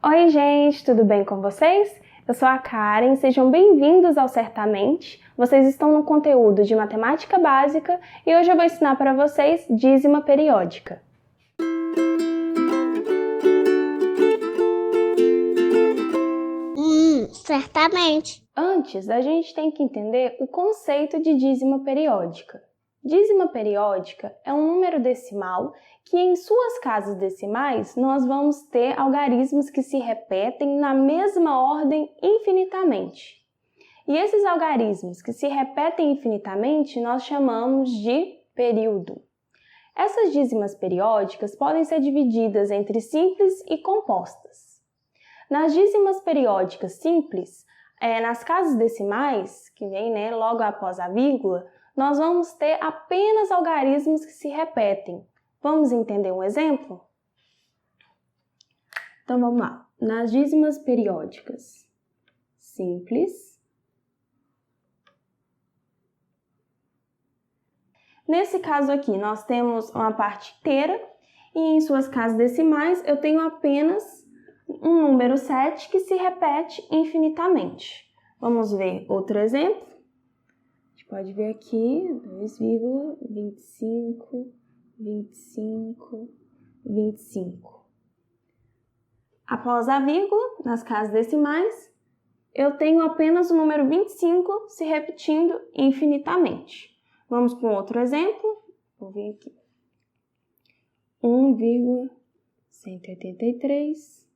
Oi gente, tudo bem com vocês? Eu sou a Karen, sejam bem-vindos ao Certamente. Vocês estão no conteúdo de matemática básica e hoje eu vou ensinar para vocês dízima periódica. Certamente. Antes, a gente tem que entender o conceito de dízima periódica. Dízima periódica é um número decimal que em suas casas decimais nós vamos ter algarismos que se repetem na mesma ordem infinitamente. E esses algarismos que se repetem infinitamente nós chamamos de período. Essas dízimas periódicas podem ser divididas entre simples e compostas. Nas dízimas periódicas simples, nas casas decimais, que vem logo após a vírgula, nós vamos ter apenas algarismos que se repetem. Vamos entender um exemplo? Então vamos lá. Nas dízimas periódicas simples, nesse caso aqui nós temos uma parte inteira e em suas casas decimais eu tenho apenas um número 7 que se repete infinitamente. Vamos ver outro exemplo. A gente pode ver aqui 2,25, 25, 25. Após a vírgula, nas casas decimais, eu tenho apenas o número 25 se repetindo infinitamente. Vamos com outro exemplo. Vou ver aqui. 1,183,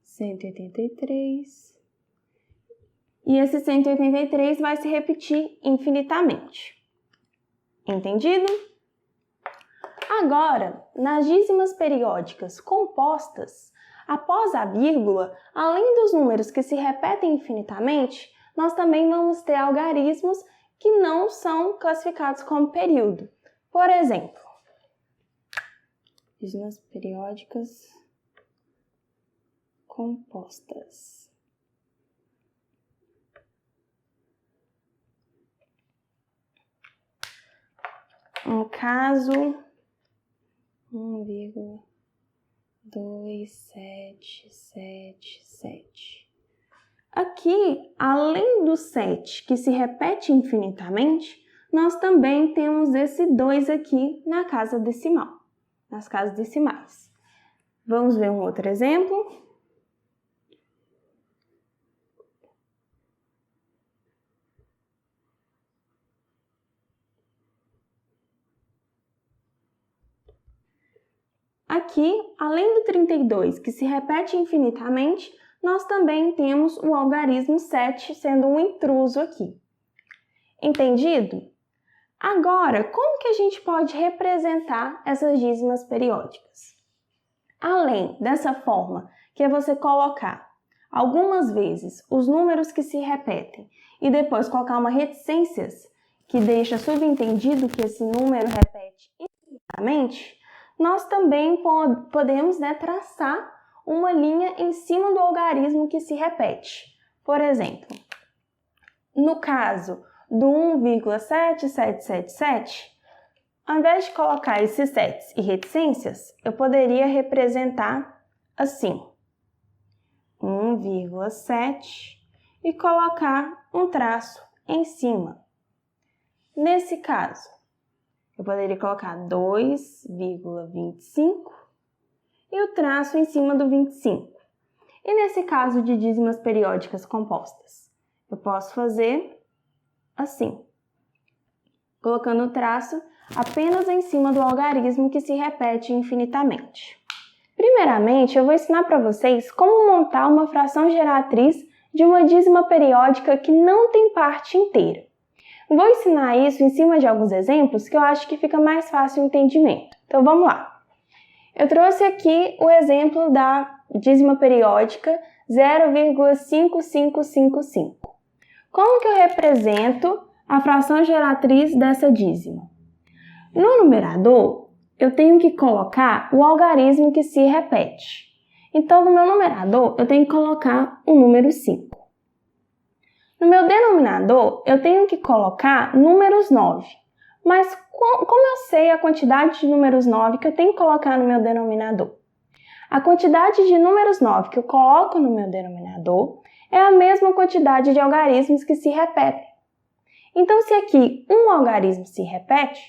183. E esse 183 vai se repetir infinitamente. Entendido? Agora, nas dízimas periódicas compostas, após a vírgula, além dos números que se repetem infinitamente, nós também vamos ter algarismos que não são classificados como período. Por exemplo, dízimas periódicas compostas. No caso, 1,2777. Aqui, além do 7 que se repete infinitamente, nós também temos esse 2 aqui na casa decimal, nas casas decimais. Vamos ver um outro exemplo. Aqui, além do 32, que se repete infinitamente, nós também temos o algarismo 7 sendo um intruso aqui. Entendido? Agora, como que a gente pode representar essas dízimas periódicas? Além dessa forma, que é você colocar algumas vezes os números que se repetem e depois colocar uma reticências que deixa subentendido que esse número repete infinitamente, nós também podemos traçar uma linha em cima do algarismo que se repete. Por exemplo, no caso do 1,7777, ao invés de colocar esses sets e reticências, eu poderia representar assim, 1,7 e colocar um traço em cima. Nesse caso, eu poderia colocar 2,25 e o traço em cima do 25. E nesse caso de dízimas periódicas compostas, eu posso fazer assim, colocando o traço apenas em cima do algarismo que se repete infinitamente. Primeiramente, eu vou ensinar para vocês como montar uma fração geratriz de uma dízima periódica que não tem parte inteira. Vou ensinar isso em cima de alguns exemplos que eu acho que fica mais fácil o entendimento. Então vamos lá. Eu trouxe aqui o exemplo da dízima periódica 0,5555. Como que eu represento a fração geratriz dessa dízima? No numerador, eu tenho que colocar o algarismo que se repete. Então, no meu numerador, eu tenho que colocar o número 5. No meu denominador, eu tenho que colocar números 9. Mas como eu sei a quantidade de números 9 que eu tenho que colocar no meu denominador? A quantidade de números 9 que eu coloco no meu denominador é a mesma quantidade de algarismos que se repetem. Então, se aqui um algarismo se repete,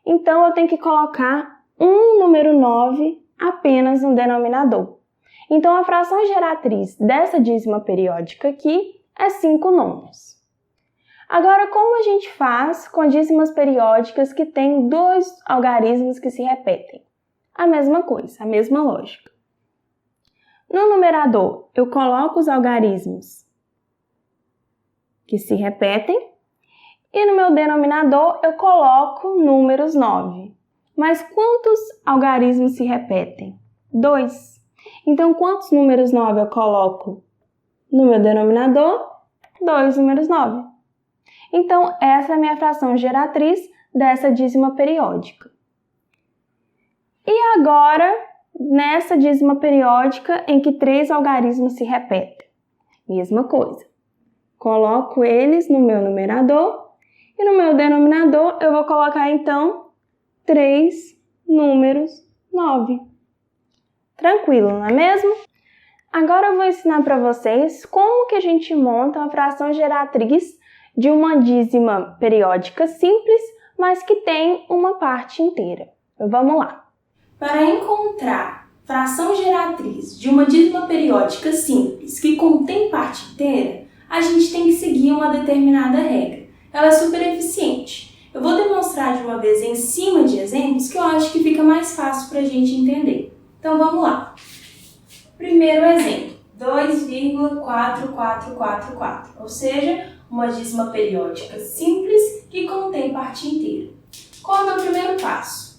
então eu tenho que colocar um número 9 apenas no denominador. Então, a fração geratriz dessa dízima periódica aqui é 5 nonos. Agora, como a gente faz com dízimas periódicas que têm 2 algarismos que se repetem? A mesma coisa, a mesma lógica. No numerador, eu coloco os algarismos que se repetem e no meu denominador eu coloco números 9. Mas quantos algarismos se repetem? 2. Então, quantos números 9 eu coloco no meu denominador? 2 números 9. Então, essa é a minha fração geratriz dessa dízima periódica. E agora, nessa dízima periódica em que 3 algarismos se repetem? Mesma coisa. Coloco eles no meu numerador e no meu denominador eu vou colocar, então, 3 números 9. Tranquilo, não é mesmo? Agora eu vou ensinar para vocês como que a gente monta uma fração geratriz de uma dízima periódica simples, mas que tem uma parte inteira. Vamos lá. Para encontrar fração geratriz de uma dízima periódica simples que contém parte inteira, a gente tem que seguir uma determinada regra. Ela é super eficiente. Eu vou demonstrar de uma vez em cima de exemplos que eu acho que fica mais fácil para a gente entender. Então vamos lá. Primeiro exemplo, 2,4444, ou seja, uma dízima periódica simples que contém parte inteira. Qual é o meu primeiro passo?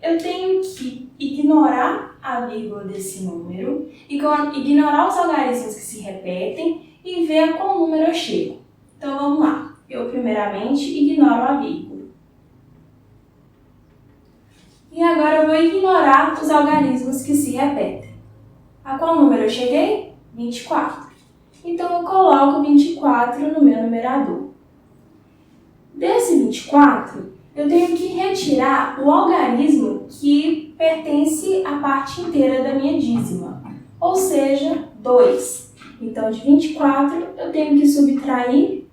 Eu tenho que ignorar a vírgula desse número, ignorar os algarismos que se repetem e ver a qual número eu chego. Então vamos lá. Eu primeiramente ignoro a vírgula. E agora eu vou ignorar os algarismos que se repetem. A qual número eu cheguei? 24. Então eu coloco 24 no meu numerador. Desse 24, eu tenho que retirar o algarismo que pertence à parte inteira da minha dízima, ou seja, 2. Então, de 24, eu tenho que subtrair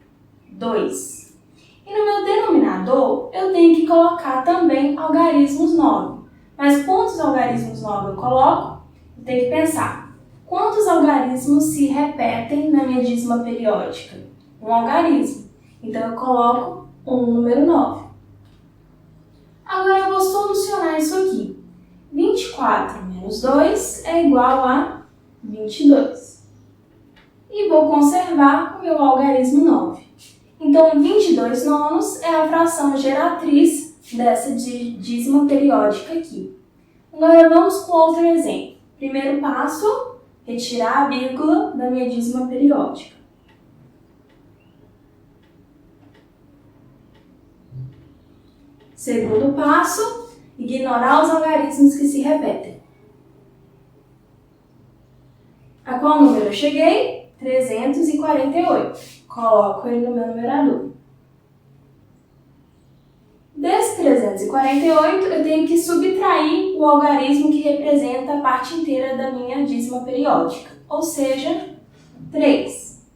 2. E no meu denominador, eu tenho que colocar também algarismos 9. Mas quantos algarismos 9 eu coloco? Eu tenho que pensar. Quantos algarismos se repetem na minha dízima periódica? Um algarismo. Então, eu coloco um número 9. Agora, eu vou solucionar isso aqui. 24 menos 2 é igual a 22. E vou conservar o meu algarismo 9. Então, 22 nonos é a fração geratriz dessa dízima periódica aqui. Agora, vamos com outro exemplo. Primeiro passo, retirar a vírgula da minha dízima periódica. Segundo passo, ignorar os algarismos que se repetem. A qual número eu cheguei? 348. Coloco ele no meu numerador. Desse 348, eu tenho que subtrair o algarismo que representa a parte inteira da minha dízima periódica, ou seja, 3.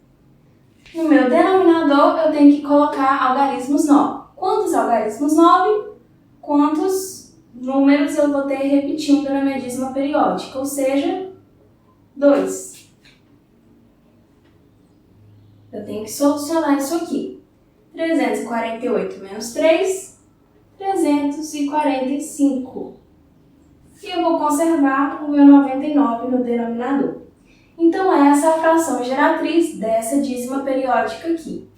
No meu denominador, eu tenho que colocar algarismos 9. Quantos algarismos 9? Quantos números eu vou ter repetindo na minha dízima periódica, ou seja, 2. Eu tenho que solucionar isso aqui. 348 menos 3, 345. E eu vou conservar o meu 99 no denominador. Então, essa é a fração geratriz dessa dízima periódica aqui.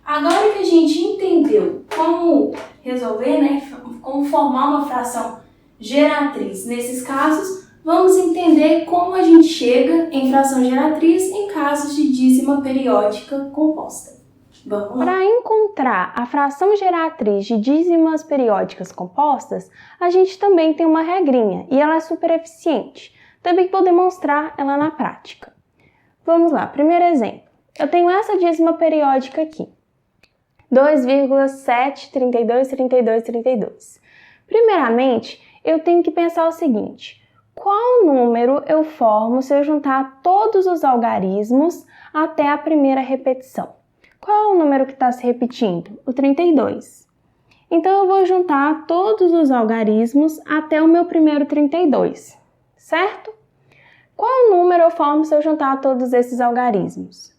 Agora que a gente entendeu como resolver, como formar uma fração geratriz nesses casos, vamos entender como a gente chega em fração geratriz em casos de dízima periódica composta. Vamos lá. Para encontrar a fração geratriz de dízimas periódicas compostas, a gente também tem uma regrinha e ela é super eficiente. Também vou demonstrar ela na prática. Vamos lá, primeiro exemplo. Eu tenho essa dízima periódica aqui. 2,7323232. Primeiramente, eu tenho que pensar o seguinte: Qual número eu formo se eu juntar todos os algarismos até a primeira repetição? Qual é o número que está se repetindo? O 32. Então, eu vou juntar todos os algarismos até o meu primeiro 32, certo? Qual número eu formo se eu juntar todos esses algarismos?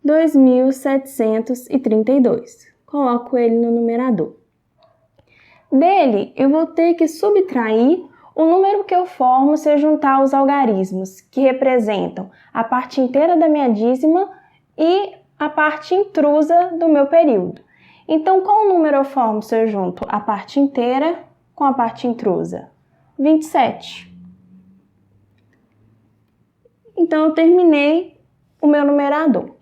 2.732. Coloco ele no numerador. Dele, eu vou ter que subtrair o número que eu formo se eu juntar os algarismos, que representam a parte inteira da minha dízima e a parte intrusa do meu período. Então, qual número eu formo se eu junto a parte inteira com a parte intrusa? 27. Então, eu terminei o meu numerador.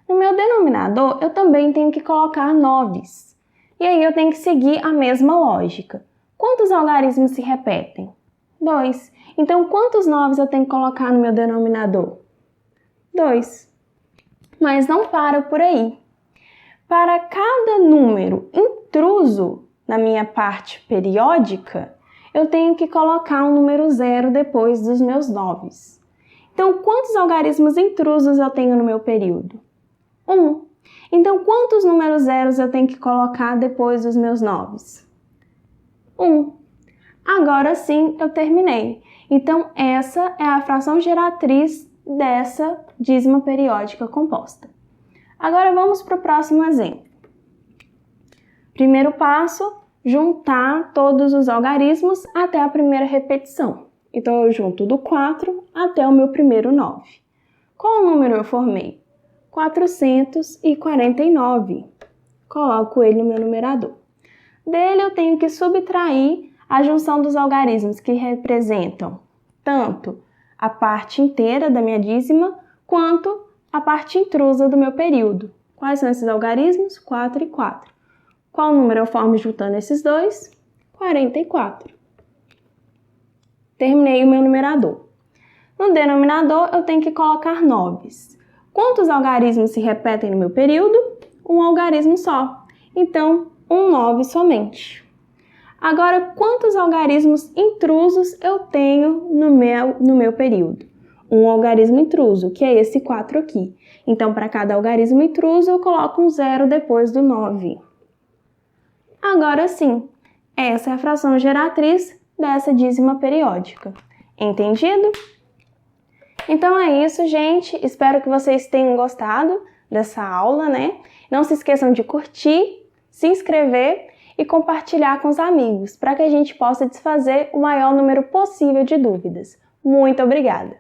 No meu denominador, eu também tenho que colocar noves. E aí, eu tenho que seguir a mesma lógica. Quantos algarismos se repetem? 2. Então, quantos noves eu tenho que colocar no meu denominador? 2. Mas não para por aí. Para cada número intruso na minha parte periódica, eu tenho que colocar um número 0 depois dos meus noves. Então, quantos algarismos intrusos eu tenho no meu período? 1. Então, quantos números zeros eu tenho que colocar depois dos meus noves? 1. Agora sim, eu terminei. Então, essa é a fração geratriz dessa dízima periódica composta. Agora vamos para o próximo exemplo. Primeiro passo, juntar todos os algarismos até a primeira repetição. Então, eu junto do 4 até o meu primeiro 9. Qual número eu formei? 449. Coloco ele no meu numerador. Dele, eu tenho que subtrair a junção dos algarismos que representam tanto a parte inteira da minha dízima quanto a parte intrusa do meu período. Quais são esses algarismos? 4 e 4. Qual número eu formo juntando esses dois? 44. Terminei o meu numerador. No denominador, eu tenho que colocar noves. Quantos algarismos se repetem no meu período? Um algarismo só. Então, um 9 somente. Agora, quantos algarismos intrusos eu tenho no meu período? Um algarismo intruso, que é esse 4 aqui. Então, para cada algarismo intruso, eu coloco um 0 depois do 9. Agora sim, essa é a fração geratriz dessa dízima periódica. Entendido? Então é isso, gente. Espero que vocês tenham gostado dessa aula, né? Não se esqueçam de curtir, se inscrever e compartilhar com os amigos, para que a gente possa desfazer o maior número possível de dúvidas. Muito obrigada!